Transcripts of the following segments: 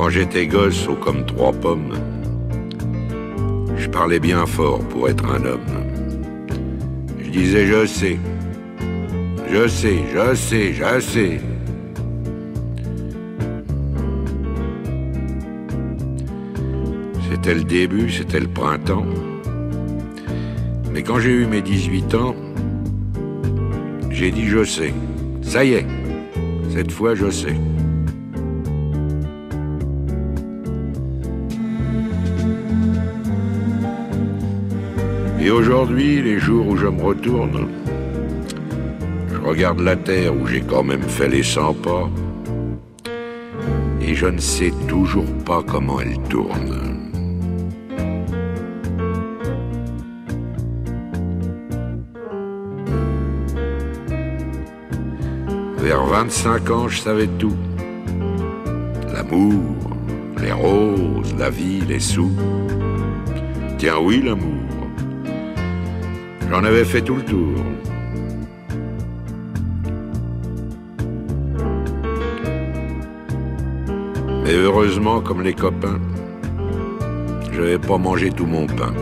Quand j'étais gosse, haut comme trois pommes, je parlais bien fort pour être un homme. Je disais je sais, je sais, je sais, je sais. C'était le début, c'était le printemps. Mais quand j'ai eu mes 18 ans, j'ai dit je sais. Ça y est, cette fois je sais. Et aujourd'hui, les jours où je me retourne, je regarde la terre où j'ai quand même fait les 100 pas, et je ne sais toujours pas comment elle tourne. Vers 25 ans, je savais tout. L'amour, les roses, la vie, les sous. Tiens oui, l'amour. J'en avais fait tout le tour. Mais heureusement, comme les copains, je n'avais pas mangé tout mon pain.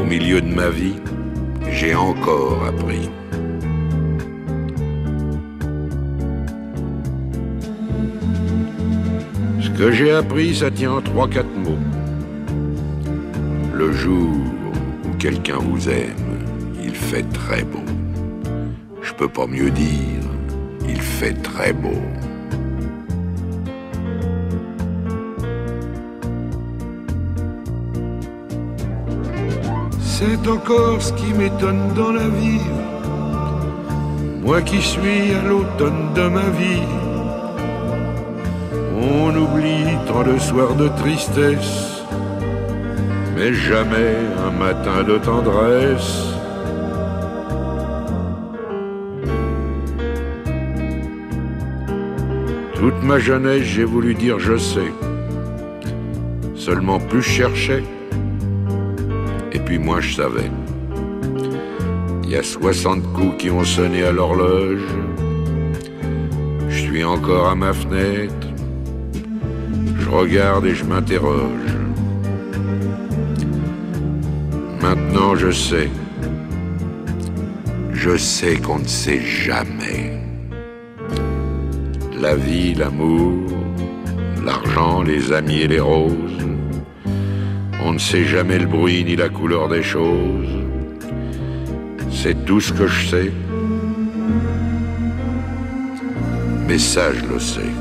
Au milieu de ma vie, j'ai encore appris. Ce que j'ai appris, ça tient en 3-4 mots. Le jour où quelqu'un vous aime, il fait très beau. Je peux pas mieux dire, il fait très beau. C'est encore ce qui m'étonne dans la vie. Moi qui suis à l'automne de ma vie, on oublie tant de soirs de tristesse, mais jamais un matin de tendresse. Toute ma jeunesse, j'ai voulu dire je sais. Seulement plus je cherchais, et puis moins je savais. Il y a 60 coups qui ont sonné à l'horloge. Je suis encore à ma fenêtre. Je regarde et je m'interroge. Maintenant je sais. Je sais qu'on ne sait jamais. La vie, l'amour, l'argent, les amis et les roses. On ne sait jamais le bruit ni la couleur des choses. C'est tout ce que je sais. Mais ça, je le sais.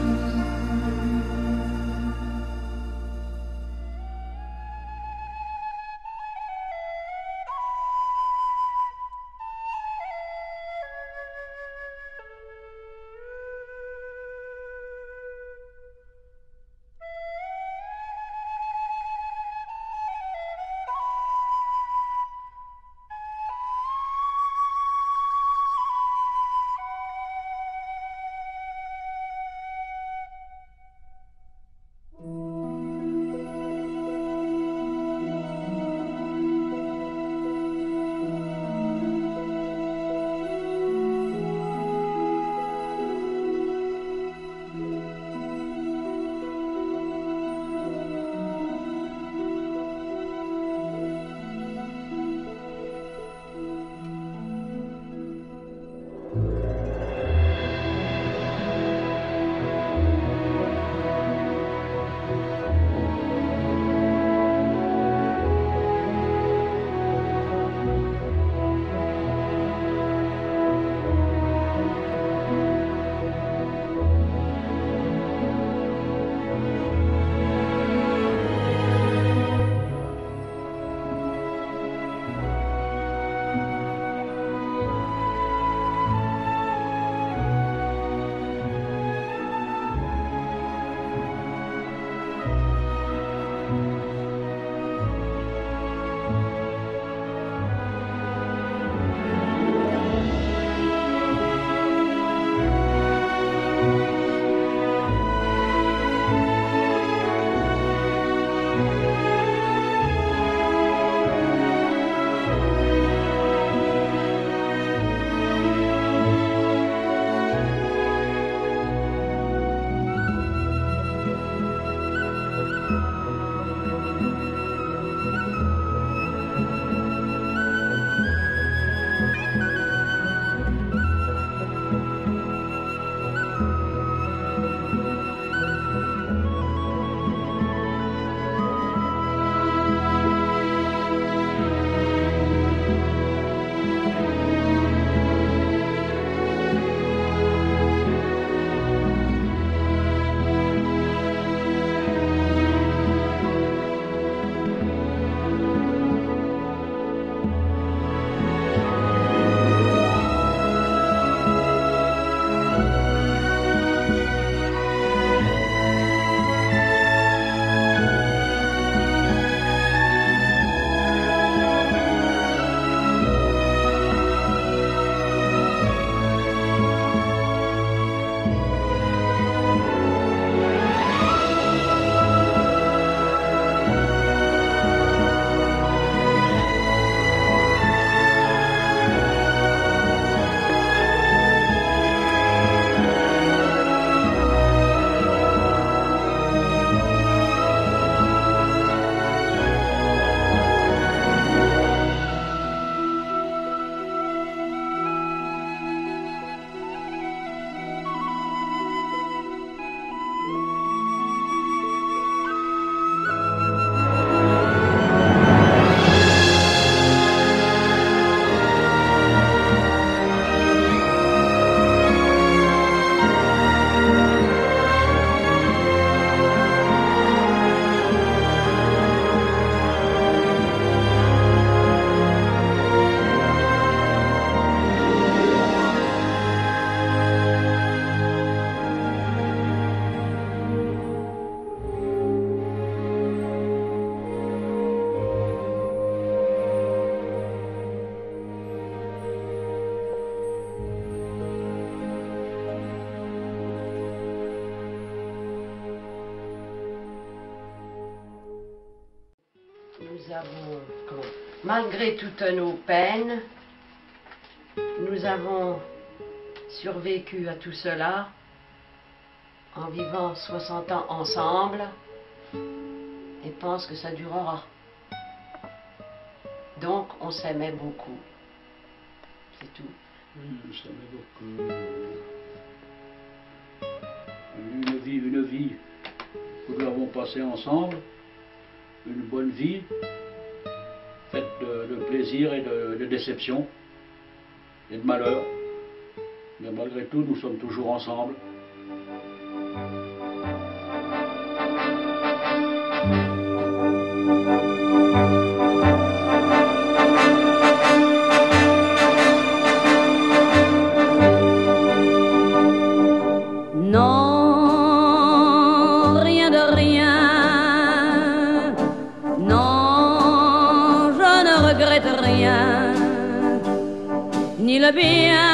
Malgré toutes nos peines, nous avons survécu à tout cela en vivant 60 ans ensemble et pense que ça durera. Donc on s'aimait beaucoup. C'est tout. Oui, on s'aimait beaucoup. Une vie que nous avons passée ensemble, une bonne vie, faite de plaisir et de déception et de malheur. Mais malgré tout, nous sommes toujours ensemble. Non, rien de rien. Non, je ne regrette rien. Ni le bien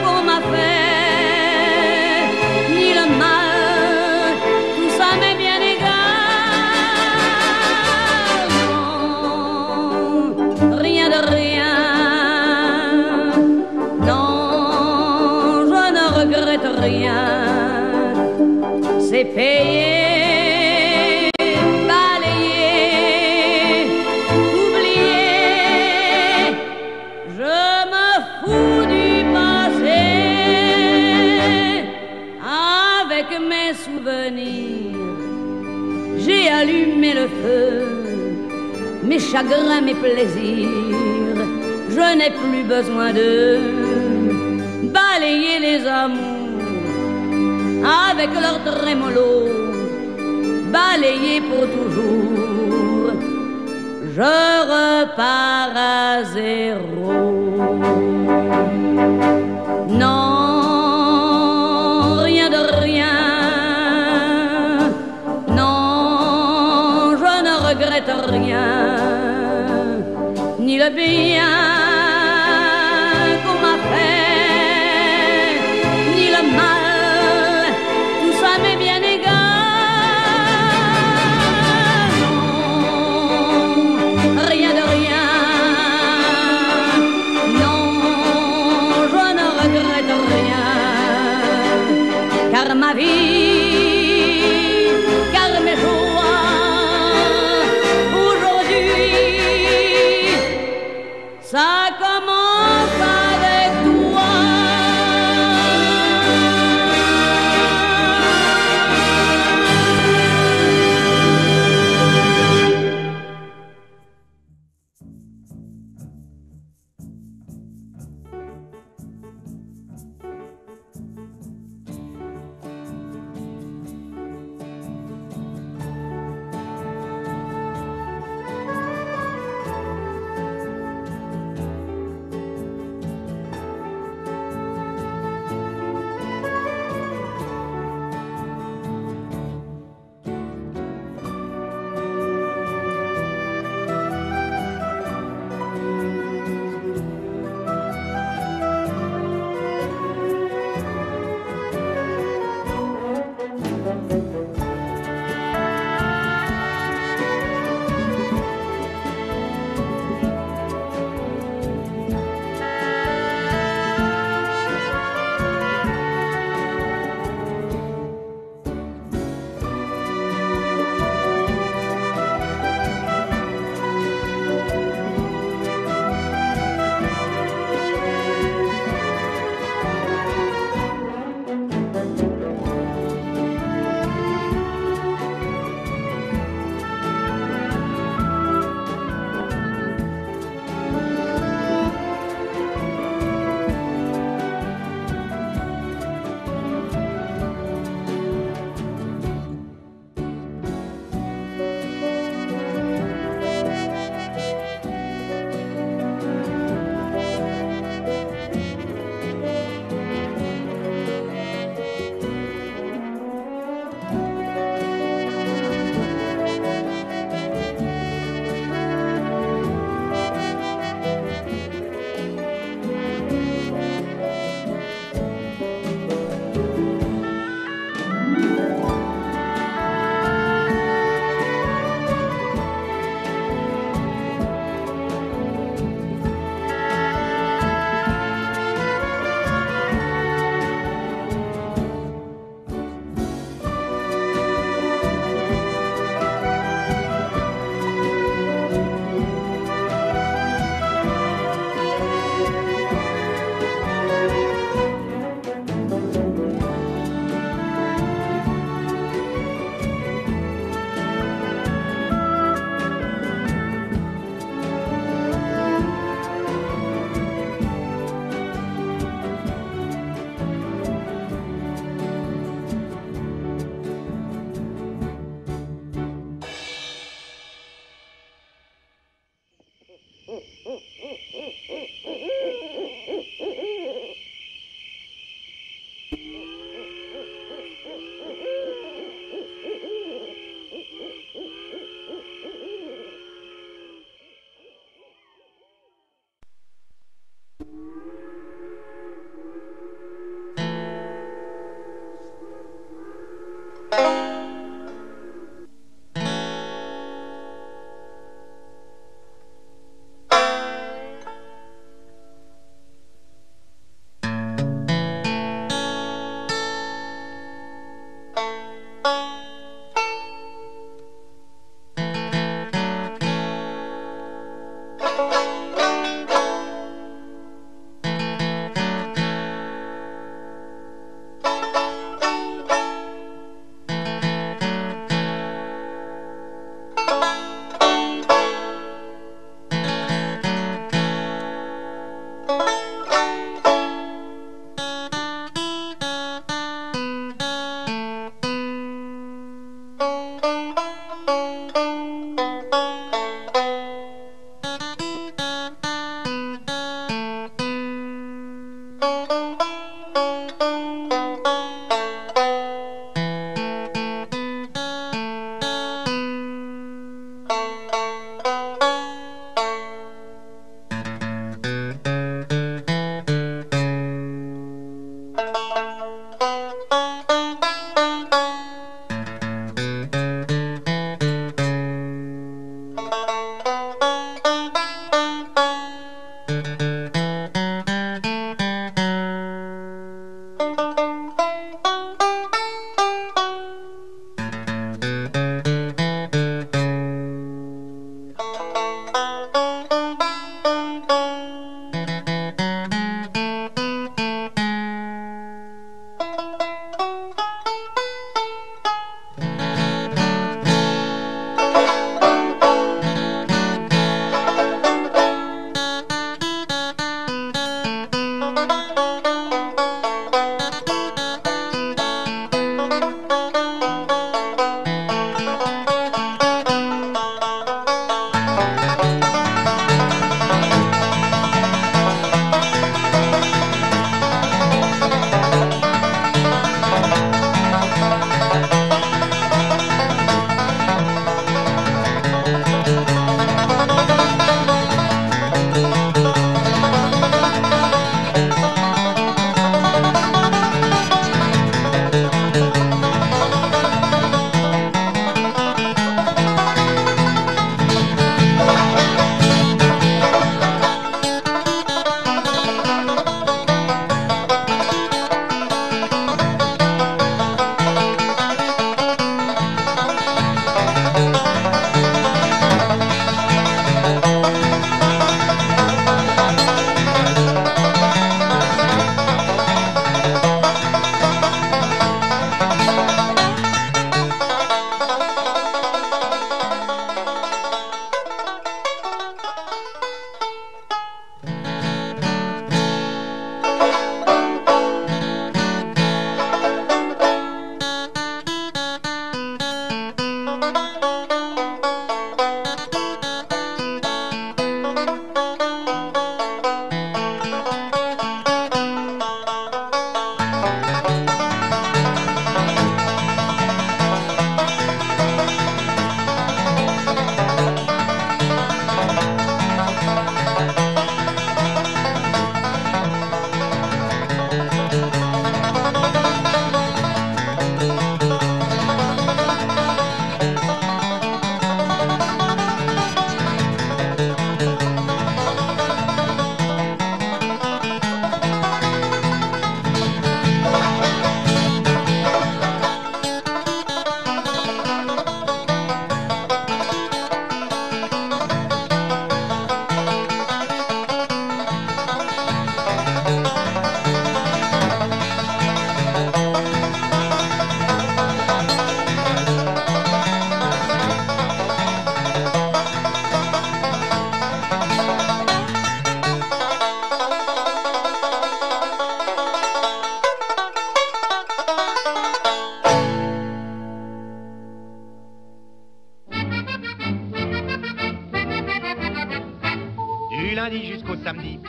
qu'on m'a fait, ni le mal, tout ça m'est bien égal. Non, rien de rien. Non, je ne regrette rien. C'est payé. J'ai allumé le feu, mes chagrins, mes plaisirs. Je n'ai plus besoin de balayer les amours avec leur trémolo, balayer pour toujours. Je repars à zéro. Non, rien de rien. Regrette rien, ni le bien qu'on m'a fait, ni le mal, tout ça m'est bien égal. Non, rien de rien. Non, je ne regrette rien, car ma vie, car mes joies, ça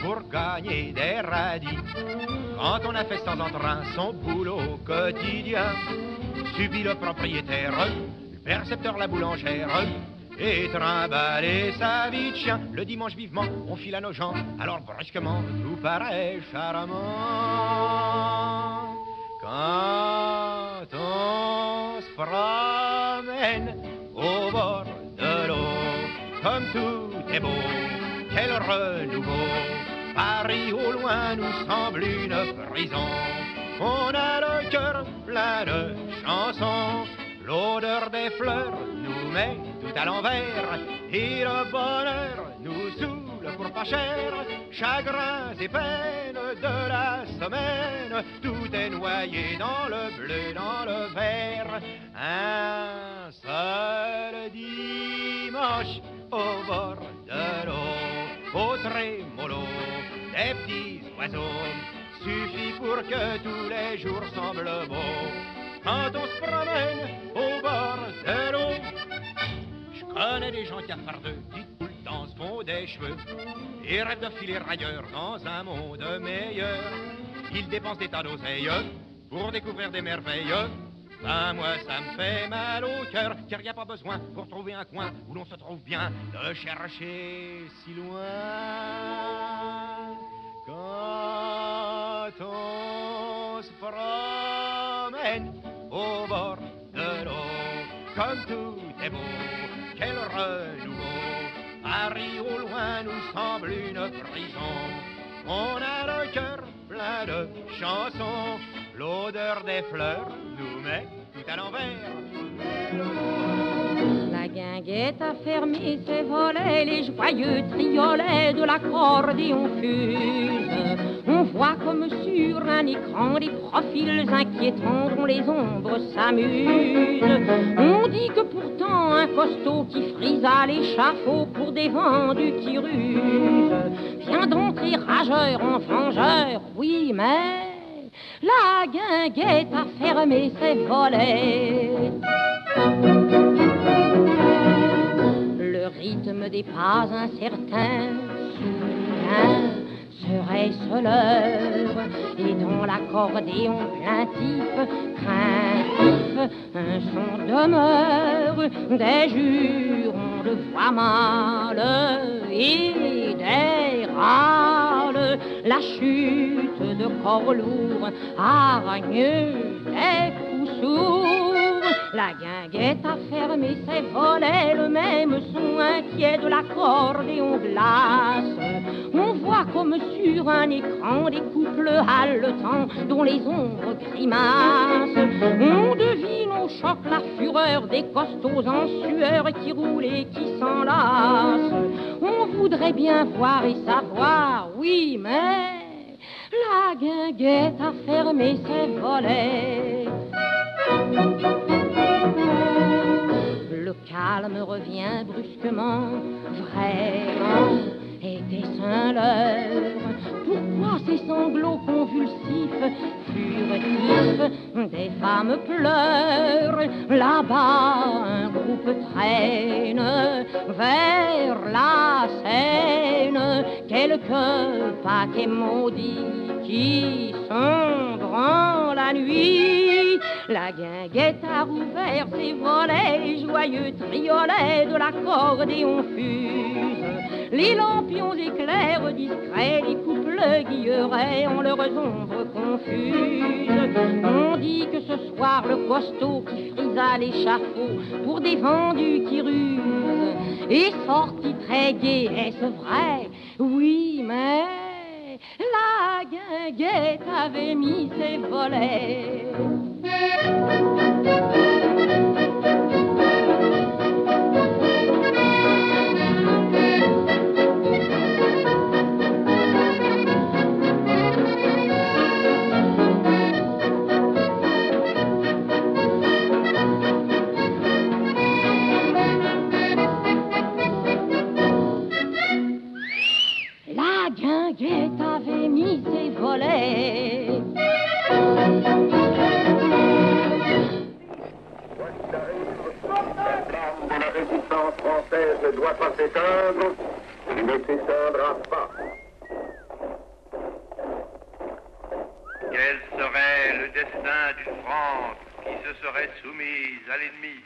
pour gagner des radis. Quand on a fait sans entrain son boulot quotidien, subit le propriétaire, le percepteur, la boulangère, et trimballer sa vie de chien. Le dimanche vivement, on file à nos gens, alors brusquement, tout paraît charmant. Quand on se promène au bord de l'eau, comme tout est beau, quel renouveau. Paris au loin nous semble une prison. On a le cœur plein de chansons. L'odeur des fleurs nous met tout à l'envers. Et le bonheur nous saoule pour pas cher. Chagrins et peines de la semaine, tout est noyé dans le bleu, dans le vert. Un seul dimanche au bord de l'eau, au trémolo des petits oiseaux, suffit pour que tous les jours semblent beaux. Quand on se promène au bord de l'eau, je connais des gens cafardeux qui tout le temps se font des cheveux et rêvent de filer ailleurs dans un monde meilleur. Ils dépensent des tas d'oseilles pour découvrir des merveilles. Ben moi ça me fait mal au cœur, car y a pas besoin pour trouver un coin où l'on se trouve bien de chercher si loin. Quand on se promène au bord de l'eau, comme tout est beau, quel renouveau. Paris au loin nous semble une prison. On a le cœur plein de chansons. L'odeur des fleurs nous met tout à l'envers. La guinguette a fermé ses volets, les joyeux triolets de l'accordéon fusent. On voit comme sur un écran des profils inquiétants dont les ombres s'amusent. On dit que pourtant un costaud qui frise à l'échafaud pour des vendus qui rusent vient d'entrer rageur en vengeur, oui mais la guinguette a fermé ses volets. Le rythme des pas incertains, soudain, serait-ce l'heure? Et dans l'accordéon plaintif, craintif, un son demeure, des jurons de voix mâles et des râles, la chute de corps lourds, hargneux, des coups sourds. La guinguette a fermé ses volets, le même son inquiet de l'accordéon glace. On voit comme sur un écran des couples haletants dont les ombres grimacent. On devine au choc la fureur des costauds en sueur qui roulent et qui s'enlacent. On voudrait bien voir et savoir, oui, mais la guinguette a fermé ses volets. Le calme revient brusquement, vraiment, était-ce un leurre? Pourquoi ces sanglots convulsifs, furtifs, des femmes pleurent? Là-bas, un groupe traîne vers la Seine, quelques paquets maudits qui sombrent la nuit. La guinguette a rouvert ses volets, les joyeux triolets de l'accordéon fusent. Les lampions éclairent discrets, les couples guilleraient en leurs ombres confuses. On dit que ce soir le costaud qui frise à l'échafaud pour des vendus qui rusent est sorti très gai, est-ce vrai? Oui, mais la guinguette avait mis ses volets. La guinguette avait mis ses volets. La résistance française ne doit pas s'éteindre, il ne s'éteindra pas. Quel serait le destin d'une France qui se serait soumise à l'ennemi?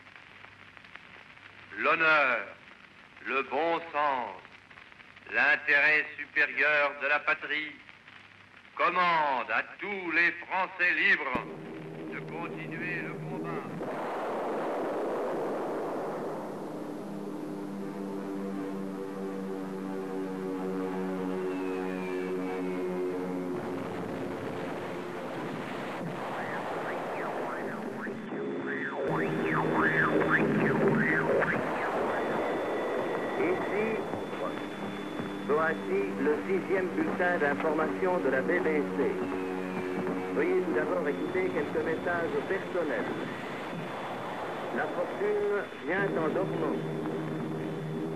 L'honneur, le bon sens, l'intérêt supérieur de la patrie commandent à tous les Français libres de continuer le combat. Voici le 6e bulletin d'information de la BBC. Veuillez tout d'abord écouter quelques messages personnels. La fortune vient en dormant.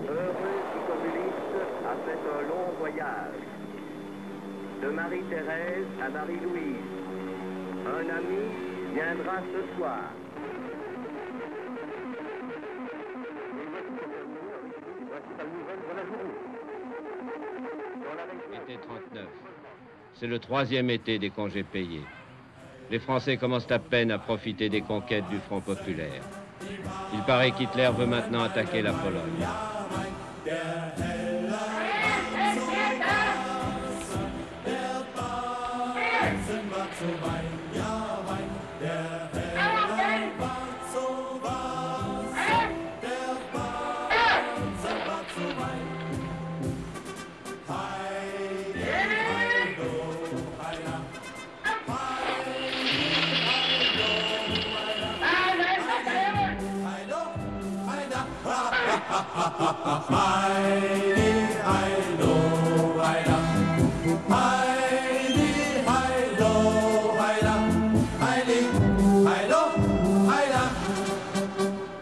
Heureux qui communiste a fait un long voyage. De Marie-Thérèse à Marie-Louise. Un ami viendra ce soir. Voici la nouvelle de la journée. Été 39. C'est le 3e été des congés payés. Les Français commencent à peine à profiter des conquêtes du Front populaire. Il paraît qu'Hitler veut maintenant attaquer la Pologne.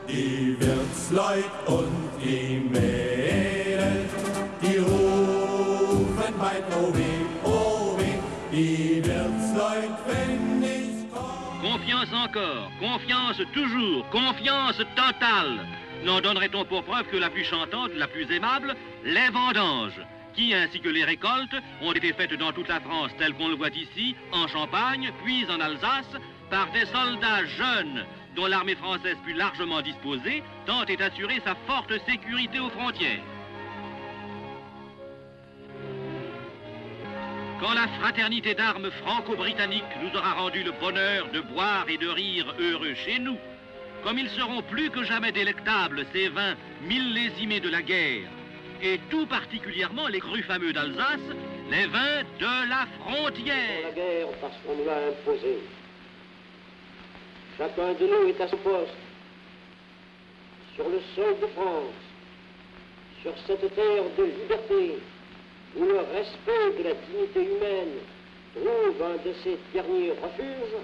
Die Wirtsleut und die Mädel, die rufen weit oh weh, die Wirtsleut, wenn ich komm. Confiance encore, confiance toujours, confiance totale. N'en donnerait-on pour preuve que la plus chantante, la plus aimable, les vendanges, qui, ainsi que les récoltes, ont été faites dans toute la France, telle qu'on le voit ici, en Champagne, puis en Alsace, par des soldats jeunes, dont l'armée française fut largement disposée, tant est assurée sa forte sécurité aux frontières. Quand la fraternité d'armes franco-britannique nous aura rendu le bonheur de boire et de rire heureux chez nous, comme ils seront plus que jamais délectables, ces vins millésimés de la guerre, et tout particulièrement les crus fameux d'Alsace, les vins de la frontière. La guerre parce qu'on nous l'a imposée. Chacun de nous est à son poste, sur le sol de France, sur cette terre de liberté, où le respect de la dignité humaine trouve un de ses derniers refuges.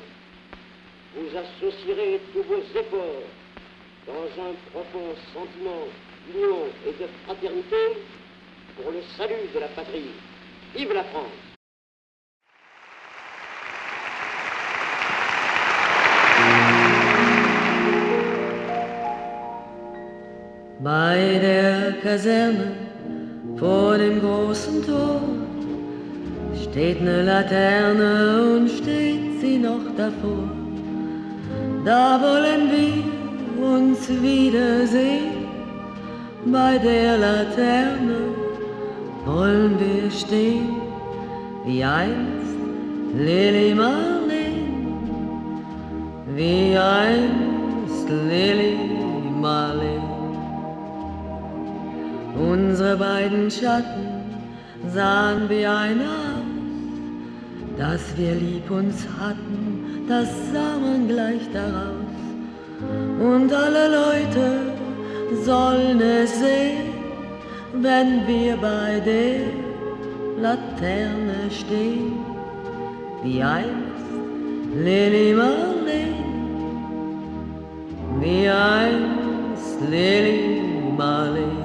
Vous associerez tous vos efforts dans un profond sentiment d'union et de fraternité pour le salut de la patrie. Vive la France! Bei der Kaserne vor dem großen Tor steht eine Laterne und steht sie noch davor. Da wollen wir uns wiedersehen, bei der Laterne wollen wir stehen, wie einst Lili Marleen, wie einst Lili Marleen. Unsere beiden Schatten sahen wie einer aus, dass wir lieb uns hatten, das sah man gleich daraus. Und alle Leute sollen es sehen, wenn wir bei der Laterne stehen, wie einst Lili Marleen, wie einst Lili Marleen.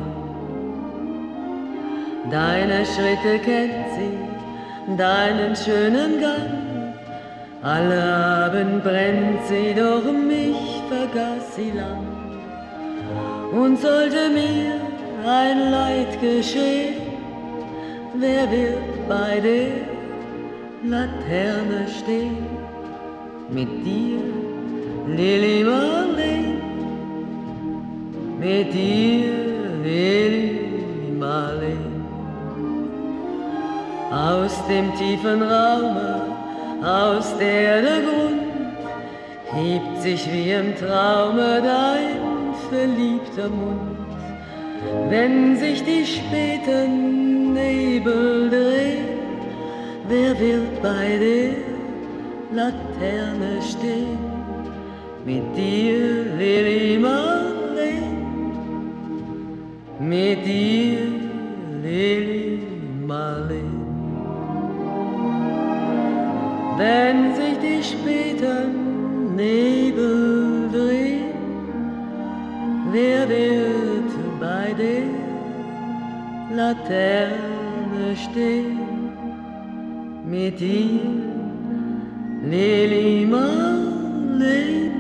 Deine Schritte kennt sie, deinen schönen Gang. Alle Abend brennt sie, doch mich vergaß sie lang. Und sollte mir ein Leid geschehen, wer wird bei der Laterne stehen, mit dir, Lili Marleen, mit dir, Lili Marleen. Aus dem tiefen Raume, aus der Erde Grund, hebt sich wie im Traume dein verliebter Mund. Wenn sich die späten Nebel drehen, wer wird bei der Laterne stehen? Mit dir, Lili Marleen, mit dir, Lili Marleen. Wenn sich die späten Nebel drehen, wer wird bei der Laterne stehen? Mit dir, Lili Marleen,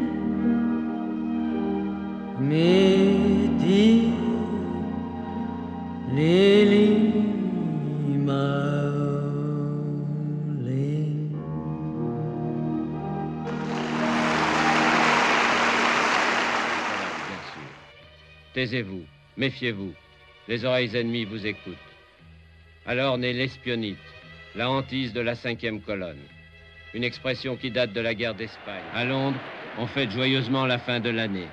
mit dir, Lili Marleen. Taisez-vous, méfiez-vous, les oreilles ennemies vous écoutent. Alors naît l'espionnite, la hantise de la 5e colonne, une expression qui date de la guerre d'Espagne. À Londres, on fête joyeusement la fin de l'année,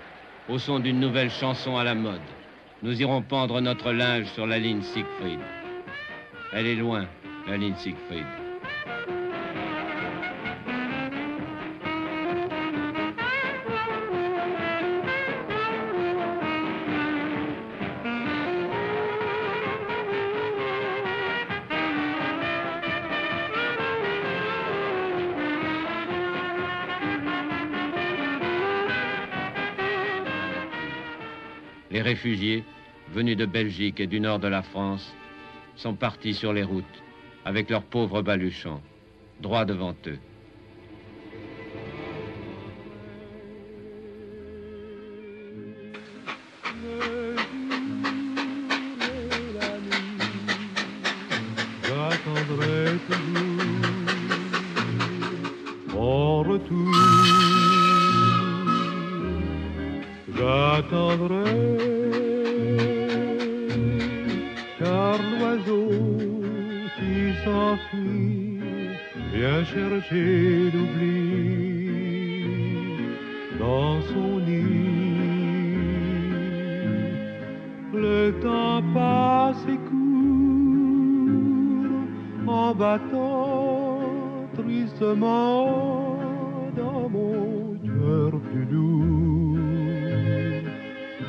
au son d'une nouvelle chanson à la mode. Nous irons pendre notre linge sur la ligne Siegfried. Elle est loin, la ligne Siegfried. Les réfugiés, venus de Belgique et du nord de la France, sont partis sur les routes, avec leurs pauvres baluchons, droit devant eux. J'attendrai toujours mon retour. J'attendrai, car l'oiseau qui s'enfuit vient chercher l'oubli dans son nid. Le temps passe et court en battant tristement dans mon cœur plus lourd.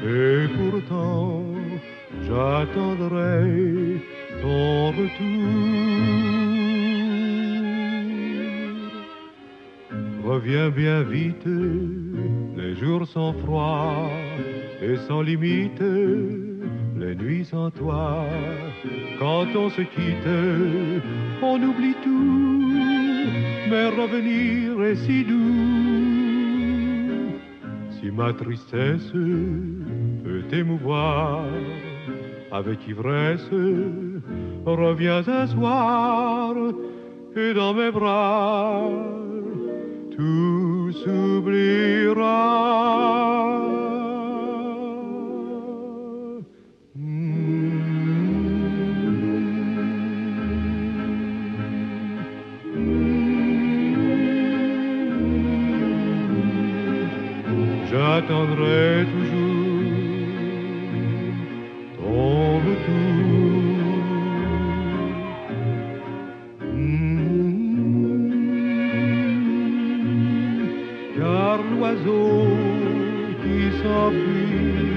Et pourtant, j'attendrai ton retour. Reviens bien vite, les jours sont froids et sans limite, les nuits sans toi. Quand on se quitte, on oublie tout, mais revenir est si doux. Si ma tristesse peut t'émouvoir avec ivresse, reviens un soir et dans mes bras tout s'oubliera. J'attendrai toujours ton retour. Car l'oiseau qui s'enfuit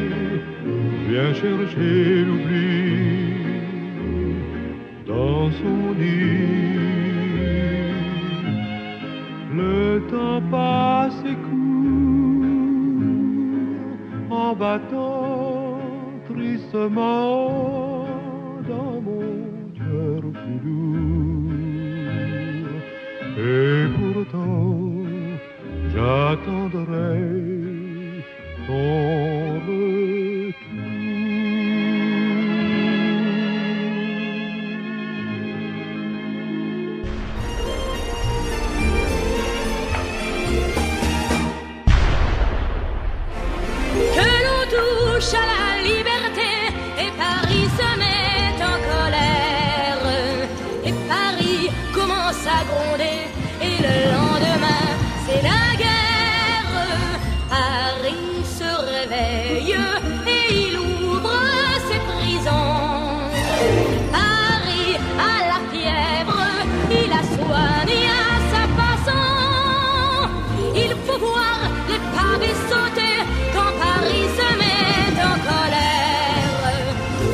vient chercher l'oubli dans son nid. Le temps passe et en battant tristement dans mon cœur plus lourd. Et pourtant, j'attendrai ton retour. Paris commence à gronder et le lendemain, c'est la guerre. Paris se réveille et il ouvre ses prisons. Paris a la fièvre, il la soigne à sa façon. Il faut voir les pavés sauter quand Paris se met en colère.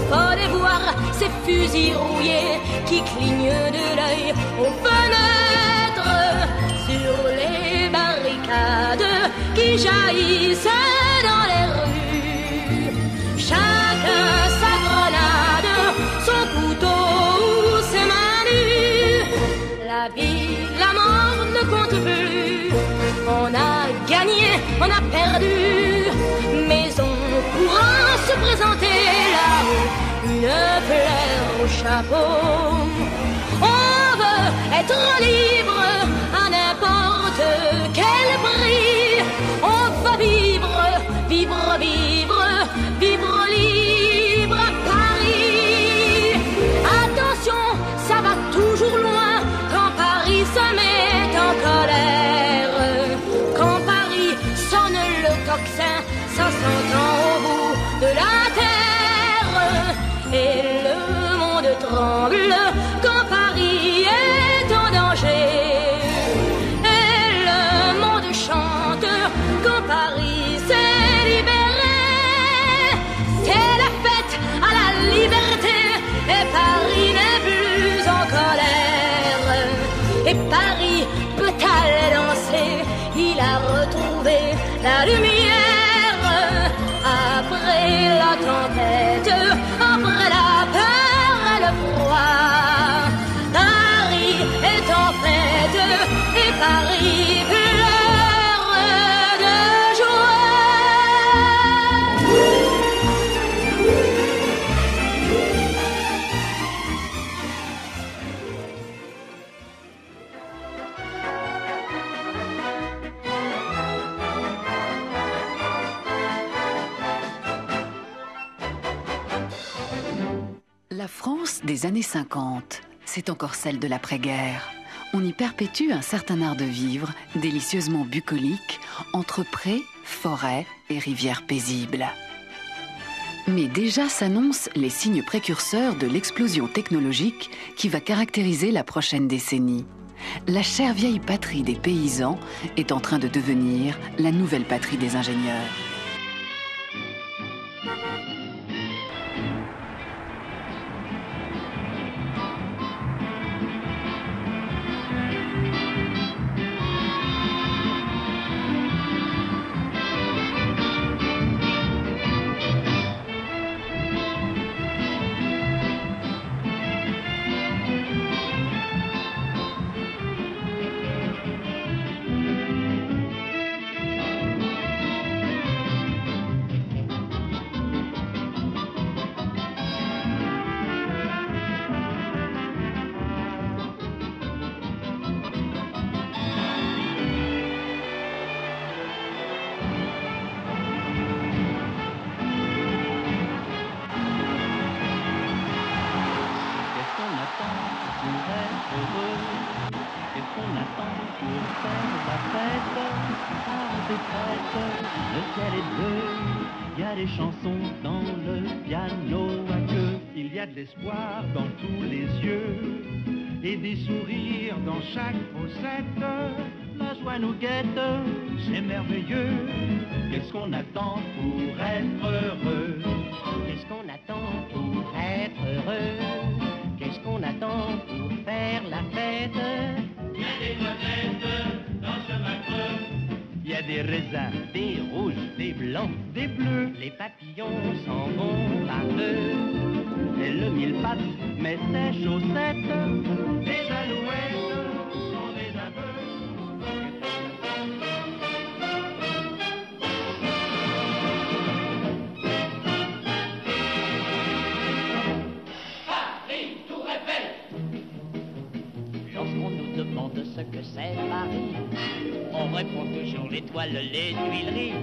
Fallait voir ces fusils rouillés qui clignent de l'œil aux fenêtres, sur les barricades qui jaillissent dans les rues. Chacun sa grenade, son couteau ou ses mains nues. La vie, la mort ne compte plus. On a gagné, on a perdu, mais on pourra se présenter là-haut, une fleur au chapeau. On veut être libre à n'importe quel prix. On va vivre, vivre, vivre, vivre libre à Paris. Attention, ça va toujours loin quand Paris se met en colère. Quand Paris sonne le tocsin, ça s'entend au bout de la terre. Et le monde tremble quand Paris est en danger. Et le monde chante quand Paris s'est libéré. C'est la fête à la liberté et Paris n'est plus en colère. Et Paris peut aller danser, il a retrouvé la lumière. Après la tempête, après la peur et le froid, Paris est en fête et Paris pleure de La France des années 50, c'est encore celle de l'après-guerre. On y perpétue un certain art de vivre, délicieusement bucolique, entre prés, forêts et rivières paisibles. Mais déjà s'annoncent les signes précurseurs de l'explosion technologique qui va caractériser la prochaine décennie. La chère vieille patrie des paysans est en train de devenir la nouvelle patrie des ingénieurs. Le ciel est bleu, il y a des chansons dans le piano à queue. Il y a de l'espoir dans tous les yeux et des sourires dans chaque fossette. La joie nous guette, c'est merveilleux. Qu'est-ce qu'on attend pour être heureux? Qu'est-ce qu'on attend pour être heureux? Qu'est-ce qu'on attend pour faire la fête? Il y a des monettes dans ce macreux. Il y a des raisins, des rouges, des blancs, des bleus. Les papillons s'en vont par deux. Et le mille pattes met ses chaussettes. Les alouettes sont des aveux. Paris, Tour Eiffel. Lorsqu'on nous demande ce que c'est Paris, on répond toujours l'étoile, les Tuileries,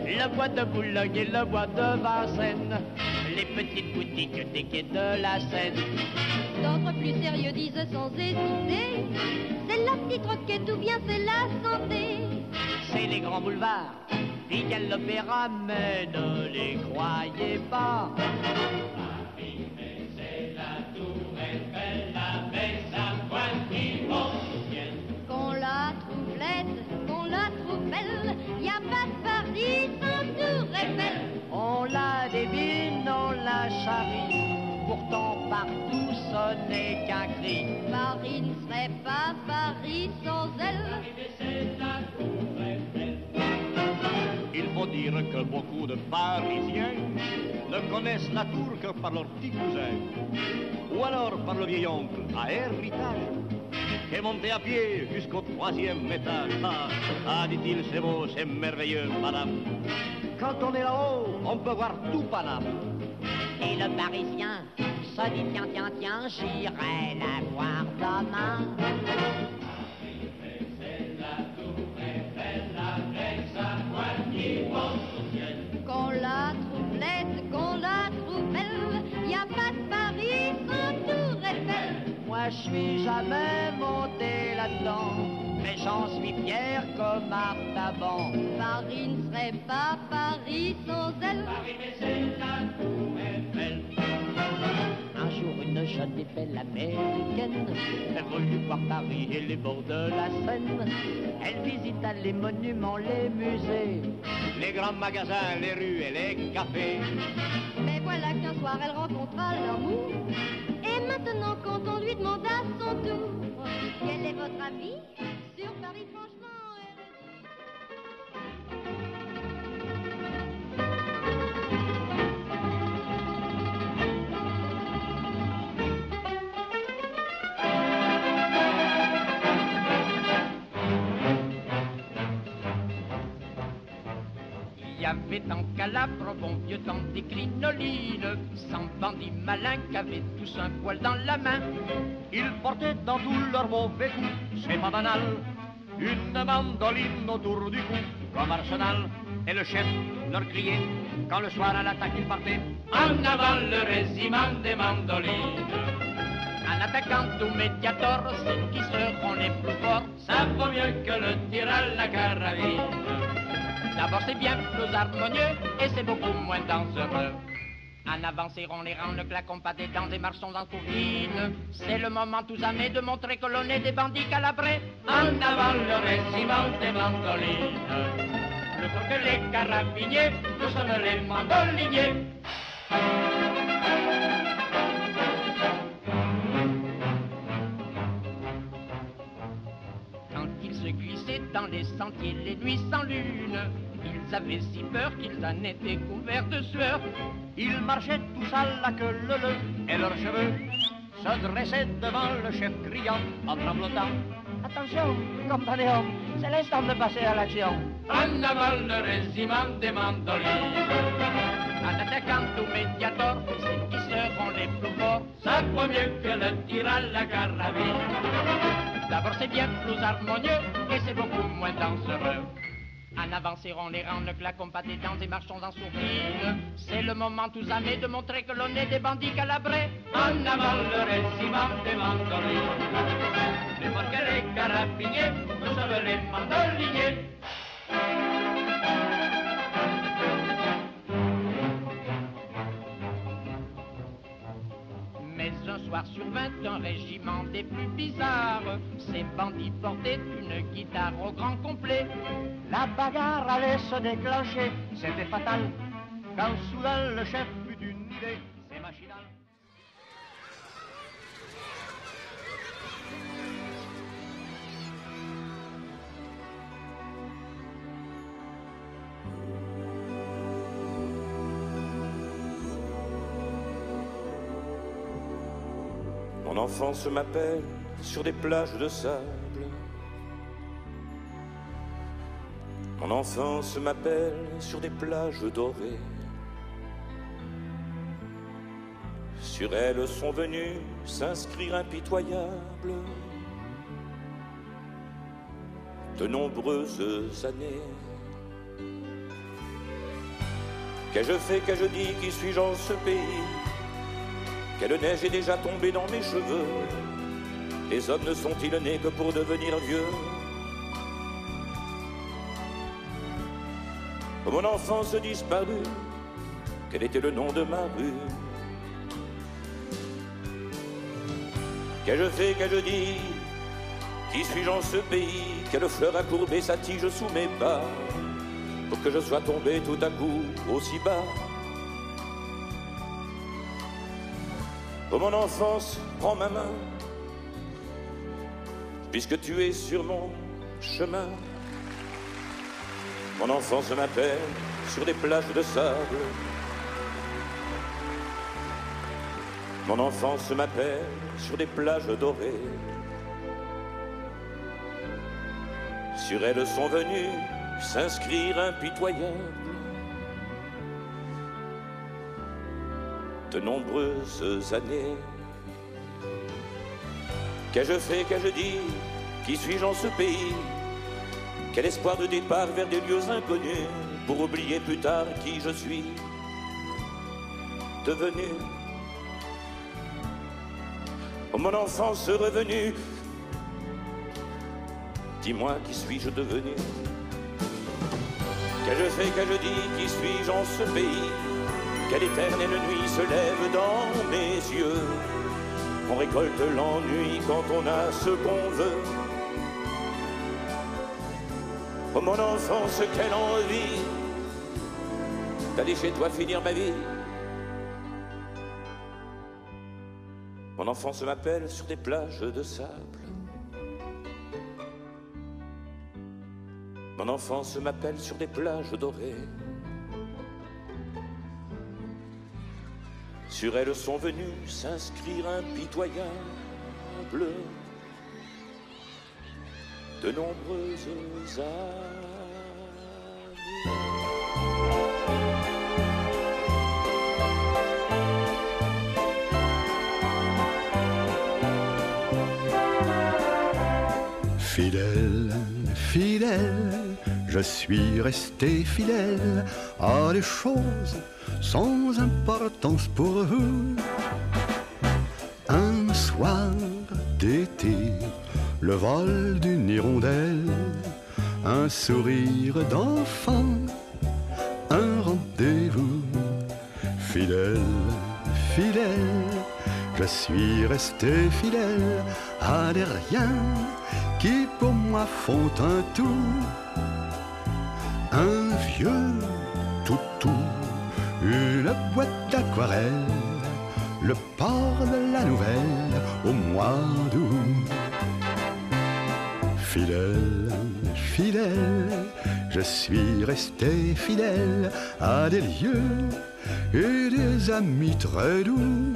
le bois de Boulogne et le bois de Vincennes, les petites boutiques des quais de la Seine. D'autres plus sérieux disent sans hésiter, c'est la petite roquette ou bien c'est la santé. C'est les grands boulevards, Pigalle, l'Opéra, mais ne les croyez pas. Paris, mais c'est la tour Eiffel avec sa voiture vienne. Qu'on la trouve laide, qu'on la trouve belle, y a pas de Paris sans tour Eiffel. On la débine, on la charrie, pourtant partout ce n'est qu'un cri. Paris ne serait pas Paris sans elle. Paris, mais c'est la tour Eiffel. Il faut dire que beaucoup de Parisiens ne connaissent la tour que par leur petit cousin, ou alors par le vieil oncle à héritage, qui est monté à pied jusqu'au 3e étage. Ah, dit-il, c'est beau, c'est merveilleux, madame. Quand on est là-haut, on peut voir tout Paname. Et le Parisien se dit tiens, tiens, tiens, j'irai la voir demain. Paris, mais c'est la tour Eiffel avec sa voiture vienne. Qu'on la trouve laide, qu'on la trouve belle, y a pas de Paris sans tour Eiffel. Moi je suis jamais monté là-dedans, mais j'en suis fier comme Artaban. Paris ne serait pas Paris sans elle. Paris, mais c'est la tour Eiffel. Un jour une jeune et belle américaine, elle voulut voir Paris et les bords de la Seine. Elle visita les monuments, les musées, Les grands magasins, les rues et les cafés. Mais voilà qu'un soir elle rencontra l'amour. Et maintenant quand on lui demanda son tour, quel est votre avis sur Paris franchement? Il y avait en Calabre, bon vieux temps des crinolines, 100 bandits malins qui avaient tous un poil dans la main. Ils portaient dans tout leur mauvais coup, c'est pas banal, une mandoline autour du cou, comme arsenal. Et le chef leur criait, quand le soir à l'attaque ils partaient, En avant le régiment des mandolines. un attaquant ou médiator, ceux qui seront les plus forts. Ça vaut mieux que le tir à la carabine. D'abord c'est bien plus harmonieux et c'est beaucoup moins dangereux. En avant serrons les rangs, ne claquons pas des dents et marchons en sourdine. C'est le moment tous amis de montrer que l'on est des bandits calabrés. En avant le régiment des mandolines. Plutôt que les carabiniers, nous sommes les mandoliniers. Quand ils se glissaient dans les sentiers les nuits sans lune, ils avaient si peur qu'ils en étaient couverts de sueur. ils marchaient tous à la queue leu et leurs cheveux se dressaient devant le chef criant en tremblotant. Attention, compagnon, c'est l'instant de passer à l'action. En avant le régiment des mandolines. Un attaquant ou médiator, ceux qui seront les plus forts. Ça vaut mieux que le tir à la carabine. D'abord c'est bien plus harmonieux et c'est beaucoup moins dangereux. En avant serrons les rangs, ne claquons pas des dents et marchons en sourdine. C'est le moment tous amis de montrer que l'on est des bandits calabrés. En avant le régiment des mandolines. Les fois que les carabiniers, nous sommes les mandoliniers. Mais un soir survint un régiment des plus bizarres. Ces bandits portaient une guitare au grand complet. La bagarre allait se déclencher, c'était fatal, quand soudain le chef eut une idée, c'est machinal. Mon enfance m'appelle sur des plages de sable. Mon enfance m'appelle sur des plages dorées. Sur elles sont venues s'inscrire impitoyables de nombreuses années. Qu'ai-je fait, qu'ai-je dit, qui suis-je en ce pays? Quelle neige est déjà tombée dans mes cheveux? Les hommes ne sont-ils nés que pour devenir vieux? Oh, mon enfance disparue, quel était le nom de ma rue? Qu'ai-je fait, qu'ai-je dit? Qui suis-je en ce pays? Quelle fleur a courbé sa tige sous mes pas pour que je sois tombé tout à coup aussi bas? Oh mon enfance, prends ma main, puisque tu es sur mon chemin. Mon enfance m'appelle sur des plages de sable. Mon enfance m'appelle sur des plages dorées. Sur elles sont venus s'inscrire impitoyables de nombreuses années. Qu'ai-je fait, qu'ai-je dit? Qui suis-je en ce pays? Quel espoir de départ vers des lieux inconnus pour oublier plus tard qui je suis devenu? Oh mon enfance revenue, dis-moi qui suis-je devenu? Qu'ai-je fait, qu'ai-je dit? Qui suis-je en ce pays? Quelle éternelle nuit se lève dans mes yeux? On récolte l'ennui quand on a ce qu'on veut. Oh mon enfance, quelle envie d'aller chez toi finir ma vie. Mon enfance m'appelle sur des plages de sable. Mon enfance m'appelle sur des plages dorées. Sur elles sont venus s'inscrire impitoyables de nombreuses années. Fidèle, fidèle, je suis resté fidèle à des choses sans importance pour vous. Un soir d'été, le vol d'une hirondelle, un sourire d'enfant, un rendez-vous. Fidèle, fidèle, je suis resté fidèle à des riens qui pour moi font un tout. Un vieux toutou, une boîte d'aquarelle, le port de la nouvelle au mois d'août. Fidèle, fidèle, je suis resté fidèle à des lieux et des amis très doux.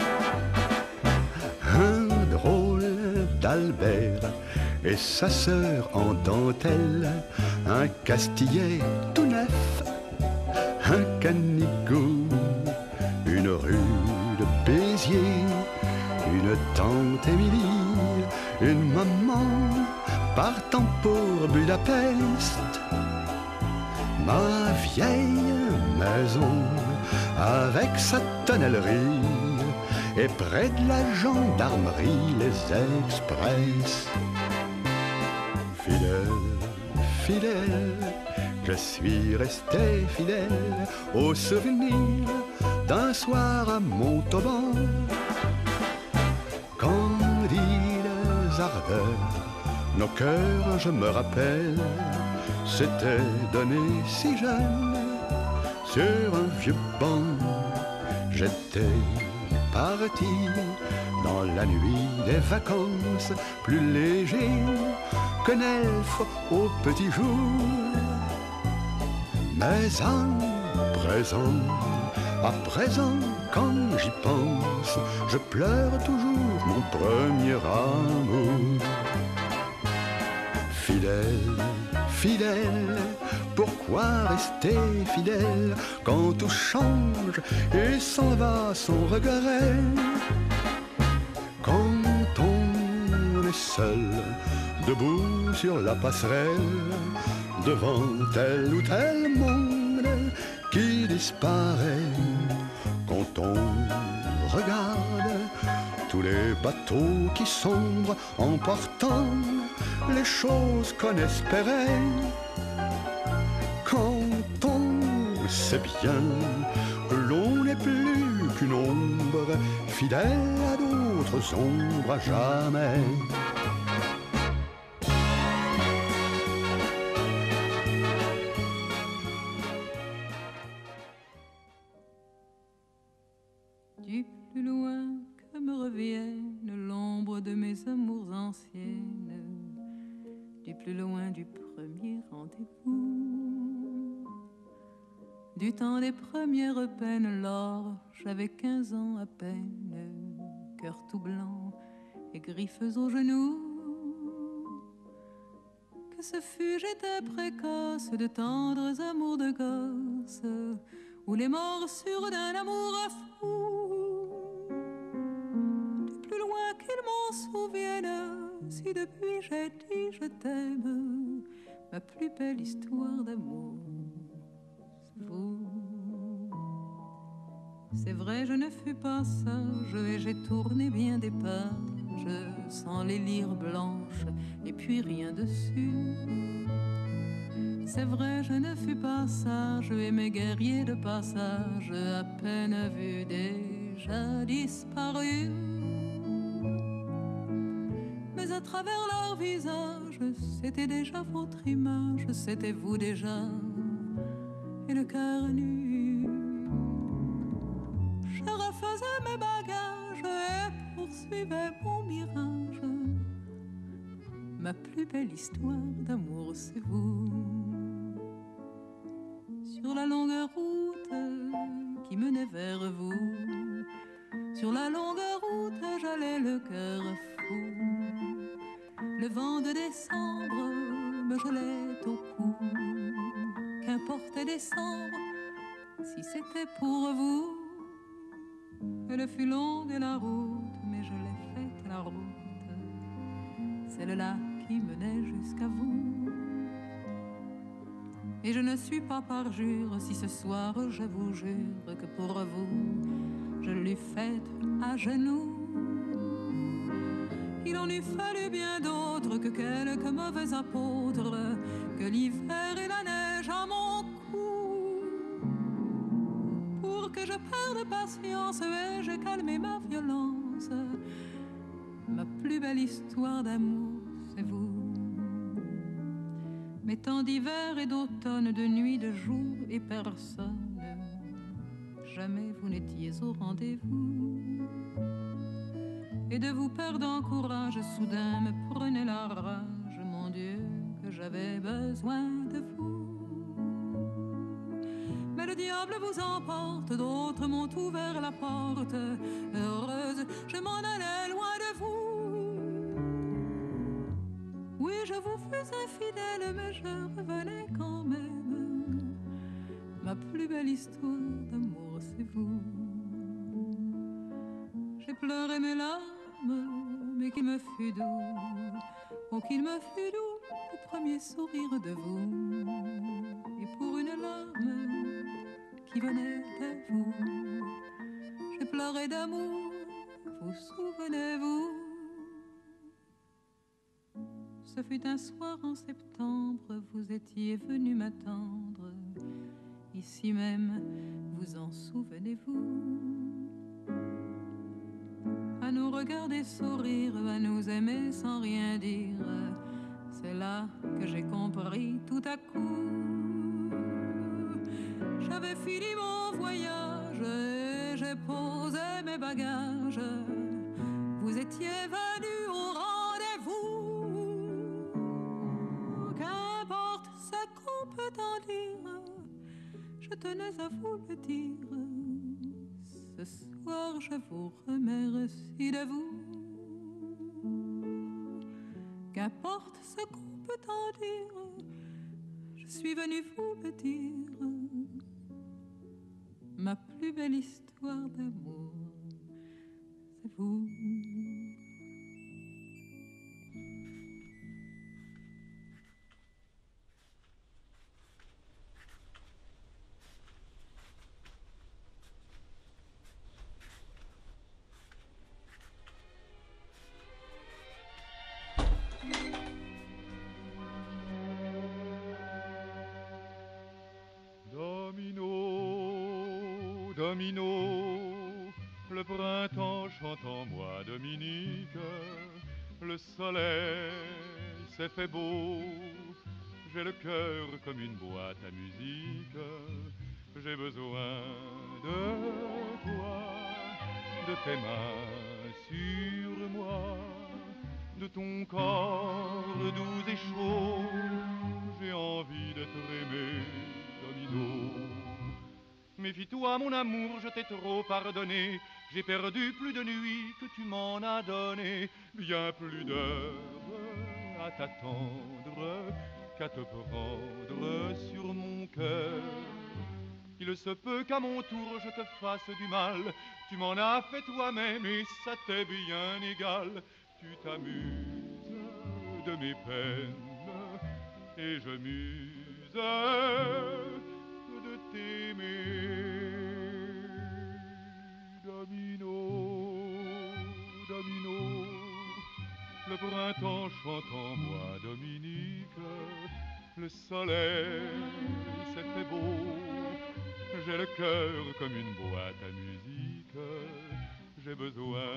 Un drôle d'Albert et sa sœur en dentelle, un castillet tout neuf, un canicot, une rue de Béziers, une tante Émilie, une maman partant pour Budapest. Ma vieille maison avec sa tonnellerie et près de la gendarmerie les express. Fidèle, fidèle, je suis resté fidèle au souvenir d'un soir à Montauban. Candides ardeurs, nos cœurs, je me rappelle, s'étaient donnés si jeunes sur un vieux banc. J'étais parti dans la nuit des vacances, plus léger qu'un elfe au petit jour. Mais à présent, quand j'y pense, je pleure toujours mon premier amour. Fidèle, fidèle, pourquoi rester fidèle quand tout change et s'en va sans regret? Quand on est seul, debout sur la passerelle, devant tel ou tel monde qui disparaît quand on regarde tous les bateaux qui sombrent emportant les choses qu'on espérait. Quand on sait bien que l'on n'est plus qu'une ombre, fidèle à d'autres ombres à jamais. Du plus loin que me revienne l'ombre de mes amours anciennes, du plus loin du premier rendez-vous, du temps des premières peines, lors j'avais 15 ans à peine, cœur tout blanc et griffes aux genoux. Que ce fut, j'étais précoce, de tendres amours de gosse, ou les morsures d'un amour à fou. Du plus loin qu'ils m'en souviennent, si depuis j'ai dit je t'aime, ma plus belle histoire d'amour, c'est vous. C'est vrai, je ne fus pas sage et j'ai tourné bien des pages sans les lire blanches et puis rien dessus. C'est vrai, je ne fus pas sage et mes guerriers de passage à peine vus déjà disparus. Mais à travers leur visage, c'était déjà votre image, c'était vous déjà, et le cœur nu. Je refaisais mes bagages et poursuivais mon mirage. Ma plus belle histoire d'amour, c'est vous. Sur la longue route qui menait vers vous, sur la longue route j'allais le cœur fou. Le vent de décembre me gelait au cou. Qu'importe décembre si c'était pour vous. Elle fut longue la route, mais je l'ai faite la route, celle-là qui menait jusqu'à vous. Et je ne suis pas parjure si ce soir je vous jure que pour vous je l'ai faite à genoux. Il en eût fallu bien d'autres que quelques mauvais apôtres, que l'hiver et la neige à mon cou, pour que je perde patience et j'ai calmé ma violence. Ma plus belle histoire d'amour, c'est vous. Mes temps d'hiver et d'automne, de nuit, de jour et personne, jamais vous n'étiez au rendez-vous. Et de vous perdre en courage, soudain me prenait la rage, mon Dieu, que j'avais besoin de vous. Mais le diable vous emporte, d'autres m'ont ouvert la porte. Heureuse, je m'en allais loin de vous. Oui, je vous fus infidèle, mais je revenais quand même. Ma plus belle histoire d'amour, c'est vous. J'ai pleuré mes larmes, mais qu'il me fut doux, oh qu'il me fut doux, le premier sourire de vous. Et pour une larme qui venait de vous, j'ai pleuré d'amour, vous souvenez-vous? Ce fut un soir en septembre, vous étiez venu m'attendre, ici même, vous en souvenez-vous? À nous regarder sourire, à nous aimer sans rien dire, c'est là que j'ai compris tout à coup. J'avais fini mon voyage et j'ai posé mes bagages, vous étiez venu au rendez-vous. Qu'importe ce qu'on peut en dire, je tenais à vous le dire. Ce soir je vous remercie de vous. Qu'importe ce qu'on peut en dire, je suis venue vous le dire. Ma plus belle histoire d'amour, c'est vous. Domino, le printemps chante en moi, Dominique, le soleil s'est fait beau, j'ai le cœur comme une boîte à musique, j'ai besoin de toi, de tes mains sur moi, de ton corps doux et chaud, j'ai envie d'être aimé, Domino. Méfie-toi mon amour, je t'ai trop pardonné, j'ai perdu plus de nuits que tu m'en as donné, bien plus d'heures à t'attendre qu'à te prendre sur mon cœur. Il se peut qu'à mon tour je te fasse du mal, tu m'en as fait toi-même et ça t'est bien égal. Tu t'amuses de mes peines et je m'use de t'aimer. Domino, Domino, le printemps chante en moi, Dominique, le soleil s'est fait beau, j'ai le cœur comme une boîte à musique, j'ai besoin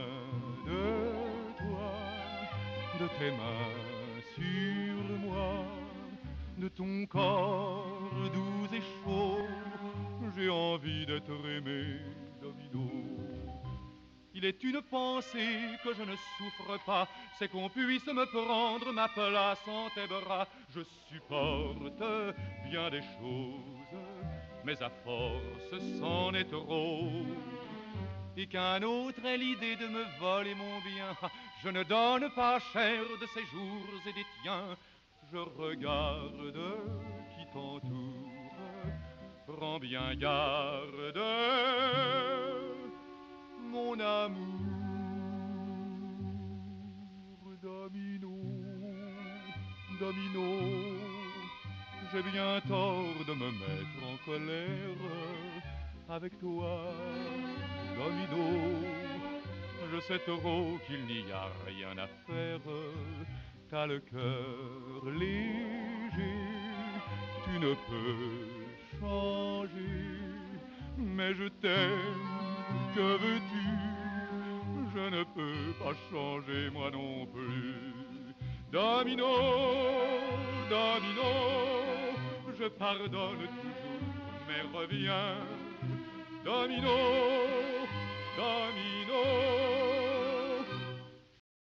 de toi, de tes mains sur moi, de ton corps doux et chaud, j'ai envie d'être aimé, Domino. Il est une pensée que je ne souffre pas, c'est qu'on puisse me prendre ma place en tes bras. Je supporte bien des choses, mais à force c'en est trop. Et qu'un autre ait l'idée de me voler mon bien, je ne donne pas cher de ces jours et des tiens. Je regarde qui t'entoure, prends bien garde, mon amour. Domino, Domino, j'ai bien tort de me mettre en colère avec toi, Domino. Je sais trop qu'il n'y a rien à faire, t'as le cœur léger, tu ne peux changer, mais je t'aime, que veux-tu? Je ne peux pas changer moi non plus. Domino, Domino, je pardonne toujours, mais reviens. Domino, Domino.